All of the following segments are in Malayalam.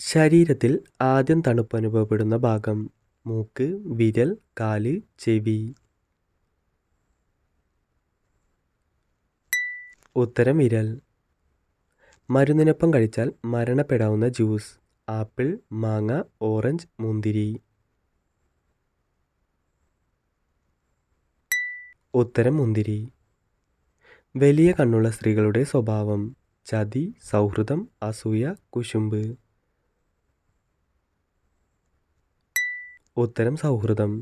ശരീരത്തിൽ ആദ്യം തണുപ്പ് അനുഭവപ്പെടുന്ന ഭാഗം: മൂക്ക്, വിരൽ, കാല്, ചെവി. ഉത്തരം വിരൽ. മരുന്നിനൊപ്പം കഴിച്ചാൽ മരണപ്പെടാവുന്ന ജ്യൂസ്: ആപ്പിൾ, മാങ്ങ, ഓറഞ്ച്, മുന്തിരി. ഉത്തരം മുന്തിരി. വലിയ കണ്ണുള്ള സ്ത്രീകളുടെ സ്വഭാവം: ചതി, സൗഹൃദം, അസൂയ, കുശുമ്പ്. ഉത്തരം സൗഹൃദം.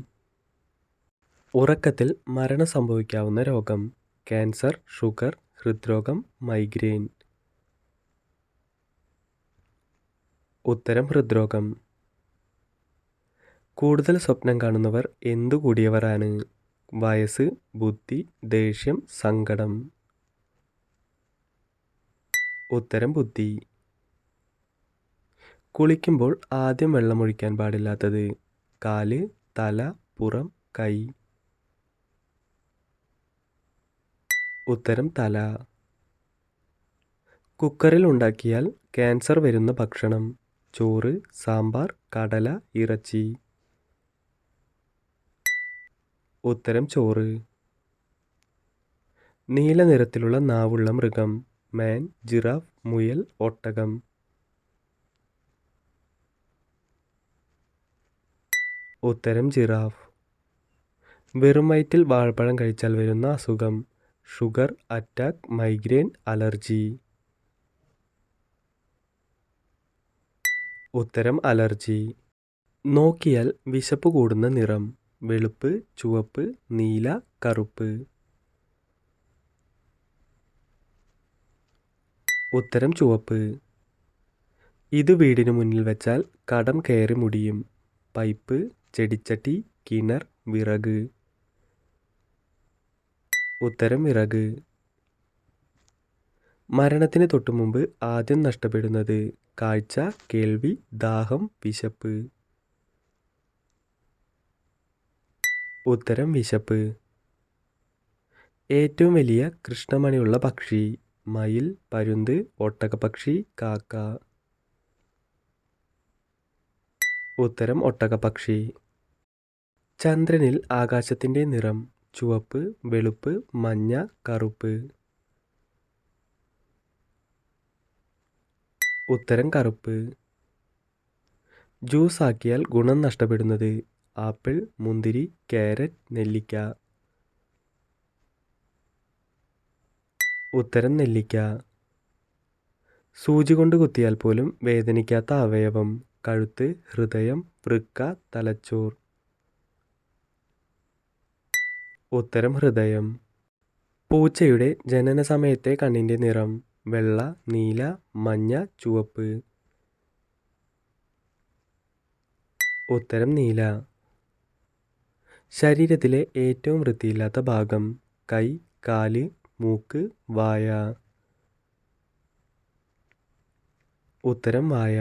ഉറക്കത്തിൽ മരണം സംഭവിക്കാവുന്ന രോഗം: ക്യാൻസർ, ഷുഗർ, ഹൃദ്രോഗം, മൈഗ്രെയിൻ. ഉത്തരം ഹൃദ്രോഗം. കൂടുതൽ സ്വപ്നം കാണുന്നവർ എന്തു കൂടിയവർ ആണ്? വയസ്സ്, ബുദ്ധി, ദേഷ്യം, സങ്കടം. ഉത്തരം ബുദ്ധി. കുളിക്കുമ്പോൾ ആദ്യം വെള്ളമൊഴിക്കാൻ പാടില്ലാത്തത്: കാല്, തല, പുറം, കൈ. ഉത്തരം തല. കുക്കറിൽ ഉണ്ടാക്കിയാൽ ക്യാൻസർ വരുന്ന ഭക്ഷണം: ചോറ്, സാമ്പാർ, കടല, ഇറച്ചി. ഉത്തരം ചോറ്. നീല നിറത്തിലുള്ള നാവുള്ള മൃഗം: മാൻ, ജിറാഫ്, മുയൽ, ഒട്ടകം. ഉത്തരം ജിറാഫ്. വെറും വയറ്റിൽ വാഴപ്പഴം കഴിച്ചാൽ വരുന്ന അസുഖം: ഷുഗർ, അറ്റാക്ക്, മൈഗ്രെയിൻ, അലർജി. ഉത്തരം അലർജി. നോക്കിയാൽ വിശപ്പ് കൂടുന്ന നിറം: വെളുപ്പ്, ചുവപ്പ്, നീല, കറുപ്പ്. ഉത്തരം ചുവപ്പ്. ഇത് വീടിന് മുന്നിൽ വെച്ചാൽ കടം കയറി മുടിയും: പൈപ്പ്, ചെടിച്ചട്ടി, കിണർ, വിറക്. ഉത്തരം വിറക്. മരണത്തിന് തൊട്ടുമുമ്പ് ആദ്യം നഷ്ടപ്പെടുന്നത്: കാഴ്ച, കേൾവി, ദാഹം, വിശപ്പ്. ഉത്തരം വിശപ്പ്. ഏറ്റവും വലിയ കൃഷ്ണമണിയുള്ള പക്ഷി: മയിൽ, പരുന്ത്, ഒട്ടകപ്പക്ഷി, കാക്ക. ഉത്തരം ഒട്ടകപ്പക്ഷി. ചന്ദ്രനിൽ ആകാശത്തിന്റെ നിറം: ചുവപ്പ്, വെളുപ്പ്, മഞ്ഞ, കറുപ്പ്. ഉത്തരം കറുപ്പ്. ജ്യൂസ് ആക്കിയാൽ ഗുണം നഷ്ടപ്പെടുന്നത്: ആപ്പിൾ, മുന്തിരി, കാരറ്റ്, നെല്ലിക്ക. ഉത്തരം നെല്ലിക്ക. സൂചി കൊണ്ട് കുത്തിയാൽ പോലും വേദനിക്കാത്ത അവയവം: കഴുത്ത്, ഹൃദയം, വൃക്ക, തലച്ചോർ. ഉത്തരം ഹൃദയം. പൂച്ചയുടെ ജനന സമയത്തെ കണ്ണിന്റെ നിറം: വെള്ള, നീല, മഞ്ഞ, ചുവപ്പ്. ഉത്തരം നീല. ശരീരത്തിലെ ഏറ്റവും വൃത്തിയില്ലാത്ത ഭാഗം: കൈ, കാല്, മൂക്ക്, വായ. ഉത്തരം വായ.